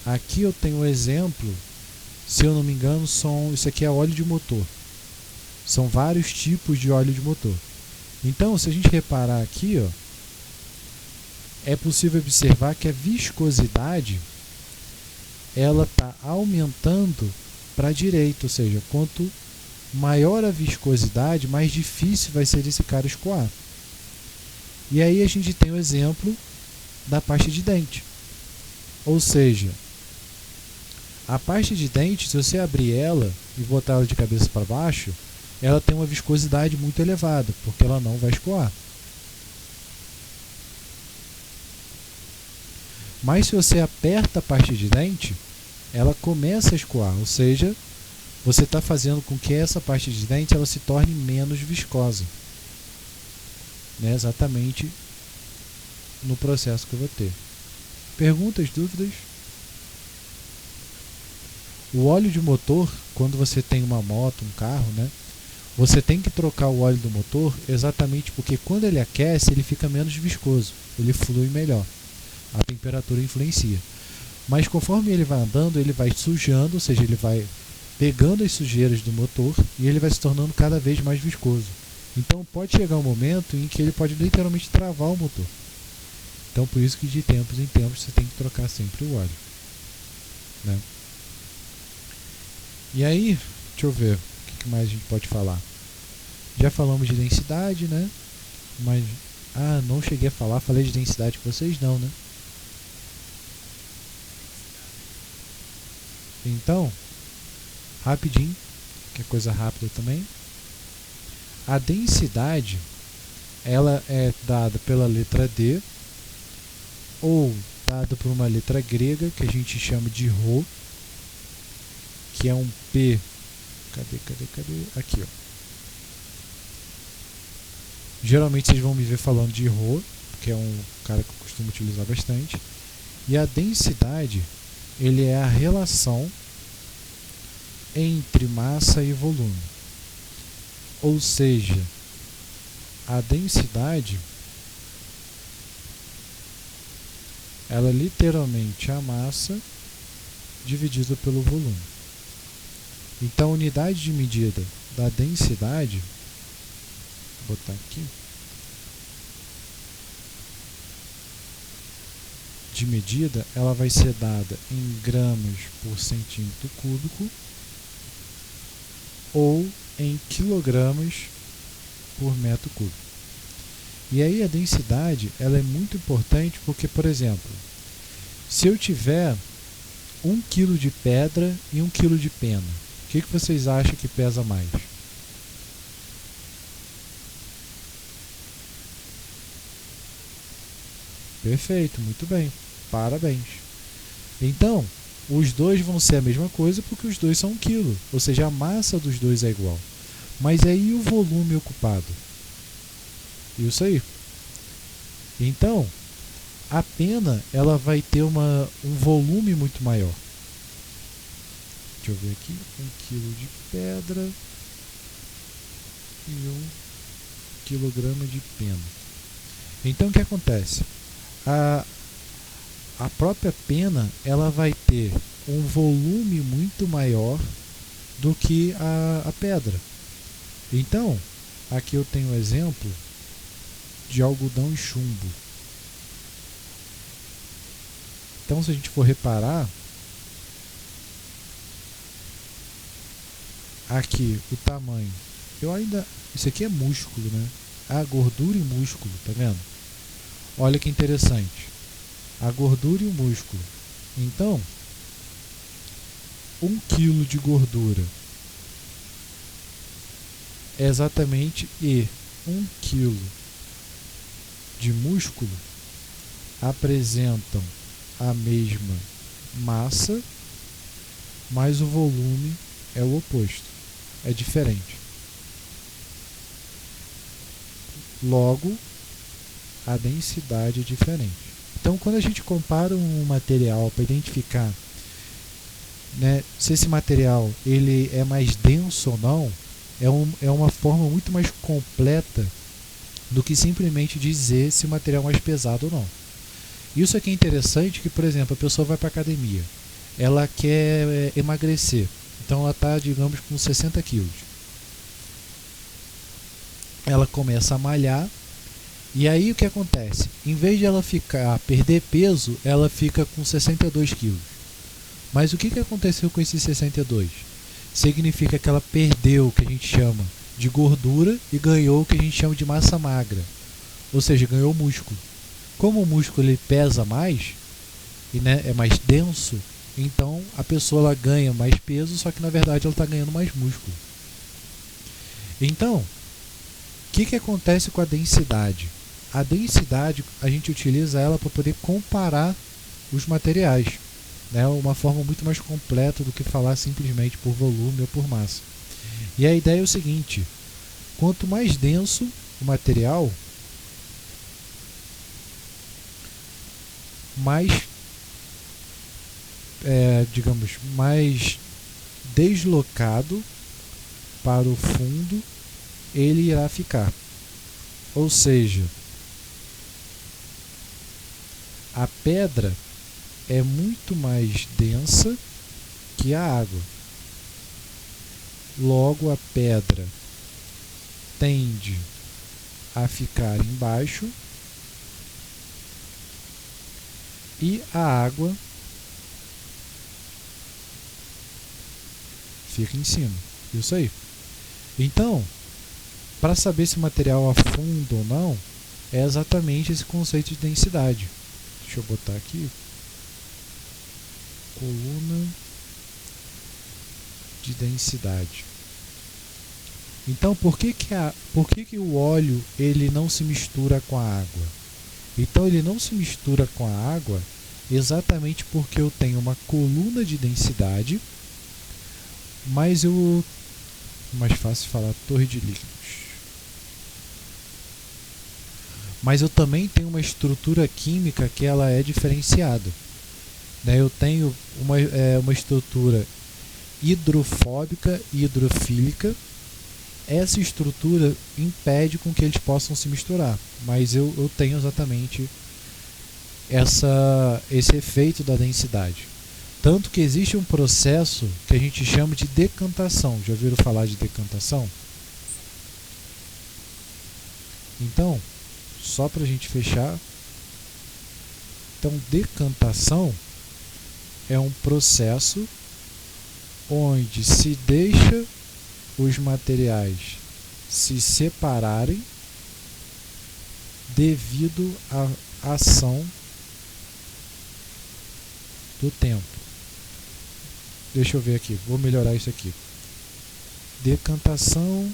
Aqui eu tenho um exemplo, se eu não me engano, isso aqui é óleo de motor. São vários tipos de óleo de motor. Então, se a gente reparar aqui, ó, é possível observar que a viscosidade ela está aumentando para a direita, ou seja, quanto maior a viscosidade, mais difícil vai ser esse cara escoar. E aí a gente tem o exemplo da pasta de dente. Ou seja, a pasta de dente, se você abrir ela e botar ela de cabeça para baixo, ela tem uma viscosidade muito elevada, porque ela não vai escoar. Mas se você aperta a pasta de dente, ela começa a escoar, ou seja, você está fazendo com que essa pasta de dente ela se torne menos viscosa. Né? Exatamente no processo que eu vou ter. Perguntas, dúvidas? O óleo de motor, quando você tem uma moto, um carro, né? Você tem que trocar o óleo do motor exatamente porque quando ele aquece, ele fica menos viscoso, ele flui melhor. A temperatura influencia. Mas conforme ele vai andando, ele vai sujando, ou seja, ele vai pegando as sujeiras do motor e ele vai se tornando cada vez mais viscoso. Então pode chegar um momento em que ele pode literalmente travar o motor. Então por isso que de tempos em tempos você tem que trocar sempre o óleo. Né? E aí, deixa eu ver, o que mais a gente pode falar? Já falamos de densidade, né? Mas, não cheguei a falar, falei de densidade com vocês não, né? Então, rapidinho, que é coisa rápida também. A densidade, ela é dada pela letra D, ou dada por uma letra grega, que a gente chama de Rho, que é um P. Cadê? Aqui, ó. Geralmente vocês vão me ver falando de Rho, que é um cara que eu costumo utilizar bastante. E a densidade, ele é a relação entre massa e volume. Ou seja, a densidade, ela é literalmente a massa dividida pelo volume. Então, a unidade de medida da densidade, vou botar aqui, de medida, ela vai ser dada em gramas por centímetro cúbico ou em quilogramas por metro cúbico. E aí a densidade ela é muito importante porque, por exemplo, se eu tiver 1 kg de pedra e 1 kg de pena, o que vocês acham que pesa mais? Perfeito, muito bem, parabéns. Então, os dois vão ser a mesma coisa porque os dois são 1 kg, ou seja, a massa dos dois é igual. Mas aí o volume ocupado? Isso aí. Então, a pena ela vai ter um volume muito maior. Deixa eu ver aqui, 1 kg de pedra e 1 kg de pena. Então o que acontece? A própria pena ela vai ter um volume muito maior do que a pedra. Então, aqui eu tenho um exemplo de algodão e chumbo. Então, se a gente for reparar, aqui o tamanho, isso aqui é músculo, né? Gordura e músculo, tá vendo? Olha que interessante. A gordura e o músculo. Então, 1 kg de gordura é exatamente 1 kg de músculo apresentam a mesma massa, mas o volume é o oposto, é diferente. Logo, a densidade é diferente. Então, quando a gente compara um material para identificar, né, se esse material ele é mais denso ou não, é uma forma muito mais completa do que simplesmente dizer se o material é mais pesado ou não. Isso aqui é interessante que, por exemplo, a pessoa vai para a academia, ela quer emagrecer, então ela está, digamos, com 60 quilos. ela começa a malhar. E aí o que acontece? Em vez de ela perder peso, ela fica com 62 quilos. Mas o que aconteceu com esses 62? Significa que ela perdeu o que a gente chama de gordura e ganhou o que a gente chama de massa magra. Ou seja, ganhou músculo. Como o músculo ele pesa mais, e né, é mais denso, então a pessoa ela ganha mais peso, só que na verdade ela está ganhando mais músculo. Então, o que acontece com a densidade? A densidade, a gente utiliza ela para poder comparar os materiais, né? Uma forma muito mais completa do que falar simplesmente por volume ou por massa. E a ideia é o seguinte: quanto mais denso o material, mais, digamos, mais deslocado para o fundo ele irá ficar. Ou seja, a pedra é muito mais densa que a água. Logo, a pedra tende a ficar embaixo e a água fica em cima. Isso aí. Então, para saber se o material afunda ou não, é exatamente esse conceito de densidade. Deixa eu botar aqui. Coluna de densidade. Então, por que o óleo ele não se mistura com a água? Então, ele não se mistura com a água exatamente porque eu tenho uma coluna de densidade, mas mais fácil falar torre de líquidos. Mas eu também tenho uma estrutura química que ela é diferenciada. Né? Eu tenho uma estrutura hidrofóbica e hidrofílica. Essa estrutura impede com que eles possam se misturar, mas eu tenho exatamente esse efeito da densidade. Tanto que existe um processo que a gente chama de decantação. Já ouviram falar de decantação? Então, só para a gente fechar, então decantação é um processo onde se deixa os materiais se separarem devido à ação do tempo. Deixa eu ver aqui, vou melhorar isso aqui. Decantação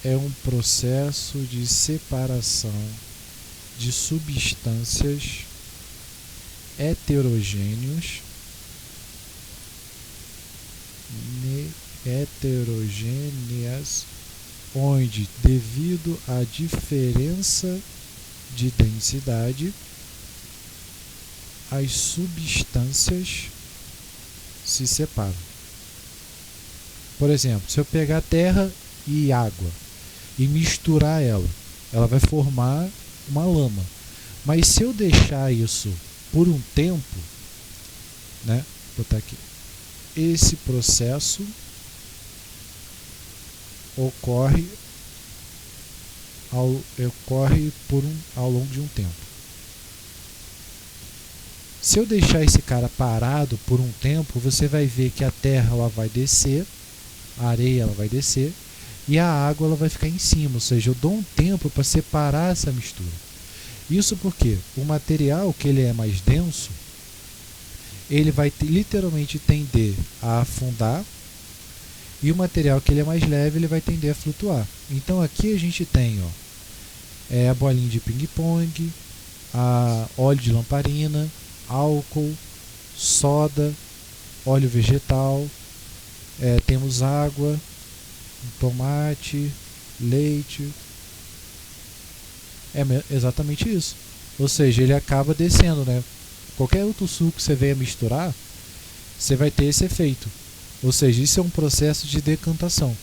é um processo de separação de substâncias heterogêneas onde, devido à diferença de densidade, as substâncias se separam. Por exemplo, se eu pegar terra e água e misturar ela vai formar uma lama. Mas se eu deixar isso por um tempo, né, vou botar aqui, esse processo ocorre ao longo de um tempo. Se eu deixar esse cara parado por um tempo, você vai ver que a terra ela vai descer, a areia ela vai descer e a água ela vai ficar em cima, ou seja, eu dou um tempo para separar essa mistura. Isso porque o material que ele é mais denso, ele vai literalmente tender a afundar, e o material que ele é mais leve, ele vai tender a flutuar. Então aqui a gente tem a bolinha de ping-pong, a óleo de lamparina, álcool, soda, óleo vegetal, temos água, tomate, leite. É exatamente isso. Ou seja, ele acaba descendo, né? Qualquer outro suco que você venha misturar, você vai ter esse efeito. Ou seja, isso é um processo de decantação.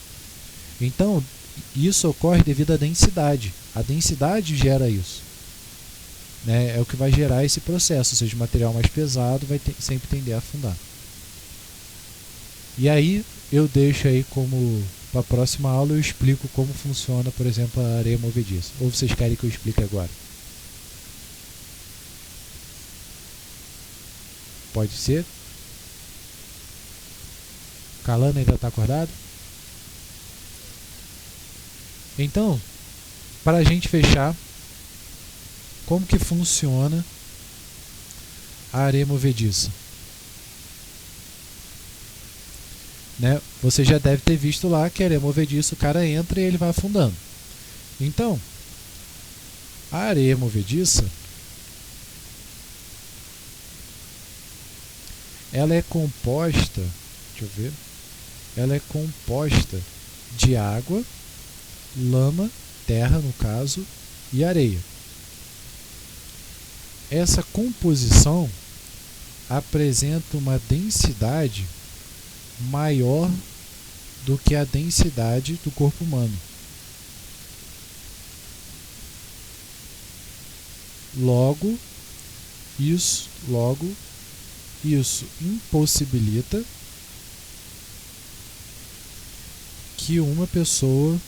Então, isso ocorre devido à densidade. A densidade gera isso. Né? É o que vai gerar esse processo. Ou seja, o material mais pesado vai sempre tender a afundar. E aí, eu deixo aí como Para a próxima aula eu explico como funciona, por exemplo, a areia movediça. Ou vocês querem que eu explique agora? Pode ser? Calano ainda está acordado? Então, para a gente fechar, como que funciona a areia movediça? Né? Você já deve ter visto lá que a areia movediça, o cara entra e ele vai afundando. Então, a areia movediça, ela é composta, deixa eu ver, ela é composta de água, lama, terra no caso, e areia. Essa composição apresenta uma densidade maior do que a densidade do corpo humano. Logo, isso impossibilita que uma pessoa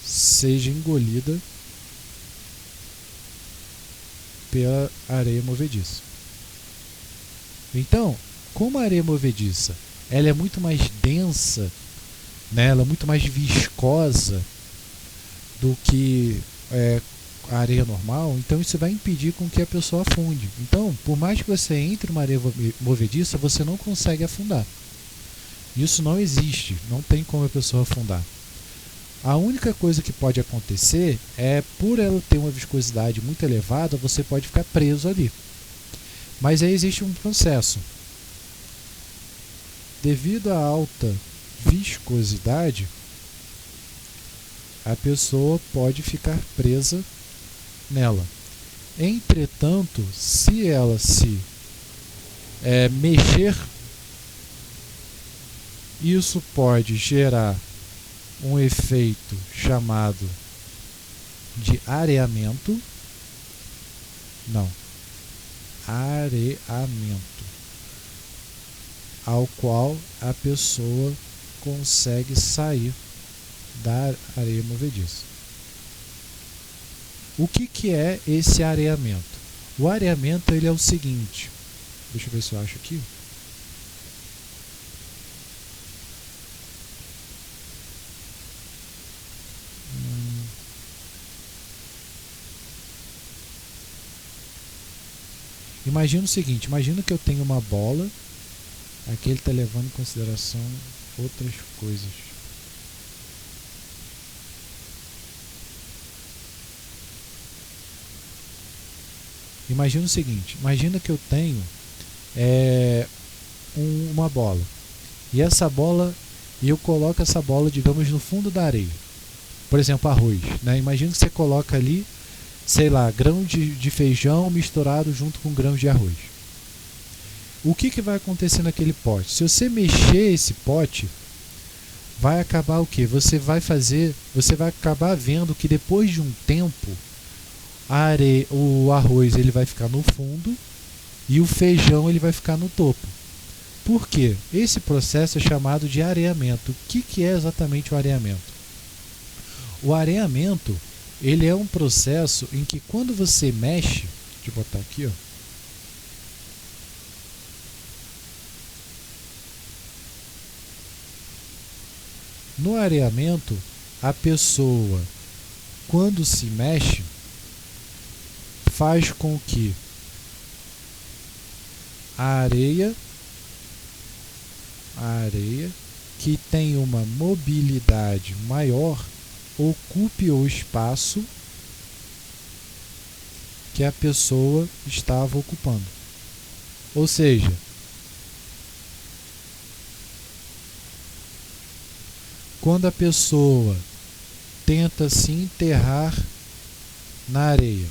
seja engolida pela areia movediça. Então, como a areia movediça ela é muito mais densa, né? Ela é muito mais viscosa do que a areia normal, então isso vai impedir com que a pessoa afunde. Então, por mais que você entre numa areia movediça, você não consegue afundar. Isso não existe, não tem como a pessoa afundar. A única coisa que pode acontecer é, por ela ter uma viscosidade muito elevada, você pode ficar preso ali. Mas aí existe um processo. Devido à alta viscosidade, a pessoa pode ficar presa nela. Entretanto, se ela se mexer, isso pode gerar um efeito chamado de areamento. Areamento, ao qual a pessoa consegue sair da areia movediça. O que é esse areamento? O areamento ele é o seguinte, deixa eu ver se eu acho aqui. Imagina o seguinte, imagina que eu tenho uma bola, aqui ele está levando em consideração outras coisas. Imagina o seguinte, imagina que eu tenho uma bola, e essa bola, eu coloco essa bola, digamos, no fundo da areia. Por exemplo, arroz, né? Imagina que você coloca ali, sei lá, grão de feijão misturado junto com grãos de arroz. O que vai acontecer naquele pote? Se você mexer esse pote, vai acabar o quê? Você vai acabar vendo que depois de um tempo, o arroz ele vai ficar no fundo e o feijão ele vai ficar no topo. Por quê? Esse processo é chamado de areamento. O que é exatamente o areamento? O areamento ele é um processo em que quando você mexe, deixa eu botar aqui, ó. No areamento, a pessoa, quando se mexe, faz com que a areia que tem uma mobilidade maior ocupe o espaço que a pessoa estava ocupando. Ou seja, quando a pessoa tenta se enterrar na areia,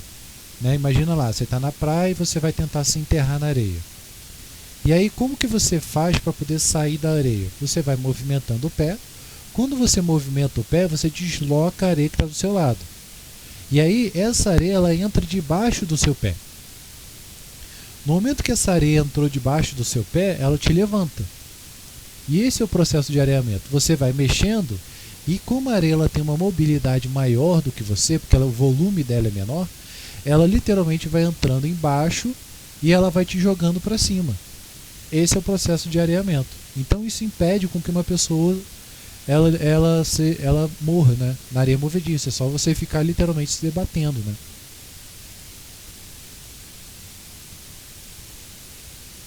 né? Imagina lá, você está na praia e você vai tentar se enterrar na areia. E aí, como que você faz para poder sair da areia? Você vai movimentando o pé. Quando você movimenta o pé, você desloca a areia que está do seu lado. E aí, essa areia ela entra debaixo do seu pé. No momento que essa areia entrou debaixo do seu pé, ela te levanta. E esse é o processo de areamento. Você vai mexendo E como a areia ela tem uma mobilidade maior do que você, porque o volume dela é menor, ela literalmente vai entrando embaixo e ela vai te jogando para cima. Esse é o processo de areamento. Então isso impede com que uma pessoa ela morra, né, na areia movediça. É só você ficar literalmente se debatendo, né?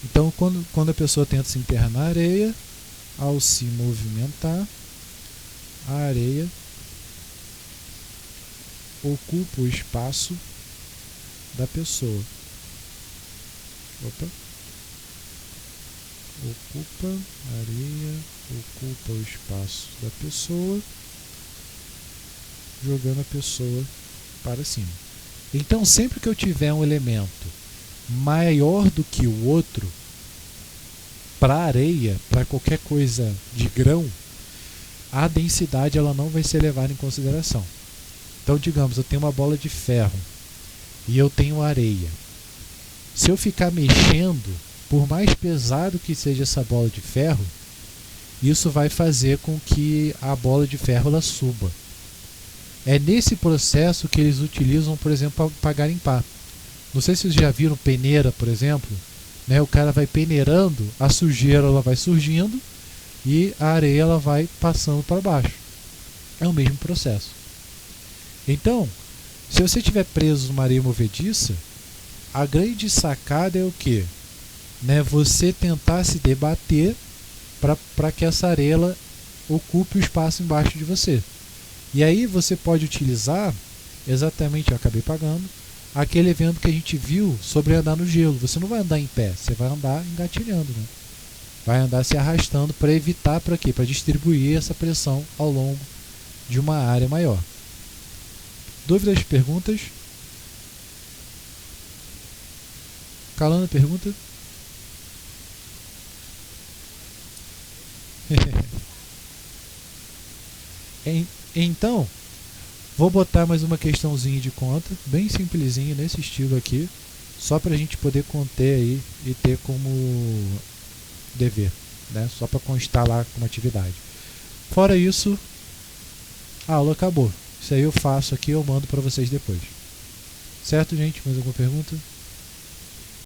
Então quando a pessoa tenta se enterrar na areia, ao se movimentar, a areia ocupa o espaço da pessoa. Opa. Ocupa, areia ocupa o espaço da pessoa, jogando a pessoa para cima. Então, sempre que eu tiver um elemento maior do que o outro, para a areia, para qualquer coisa de grão, a densidade ela não vai ser levada em consideração. Então, digamos, eu tenho uma bola de ferro e eu tenho areia. Se eu ficar mexendo, por mais pesado que seja essa bola de ferro, isso vai fazer com que a bola de ferro ela suba. É nesse processo que eles utilizam, por exemplo, para garimpar. Não sei se vocês já viram peneira, por exemplo, né? O cara vai peneirando, a sujeira ela vai surgindo e a areia ela vai passando para baixo. É o mesmo processo. Então, se você estiver preso numa areia movediça, a grande sacada é o quê? Né? Você tentar se debater para que essa areia ela ocupe o espaço embaixo de você. E aí você pode utilizar exatamente, eu acabei pagando, aquele evento que a gente viu sobre andar no gelo. Você não vai andar em pé, você vai andar engatilhando, né? Vai andar se arrastando para evitar, para quê? Para distribuir essa pressão ao longo de uma área maior. Dúvidas, perguntas? Calando, pergunta? Então, vou botar mais uma questãozinha de conta, bem simplesinha, nesse estilo aqui, só para a gente poder conter aí e ter como dever, né? Só para constar lá como atividade. Fora isso, a aula acabou. Isso aí eu faço aqui, eu mando para vocês depois. Certo, gente? Mais alguma pergunta?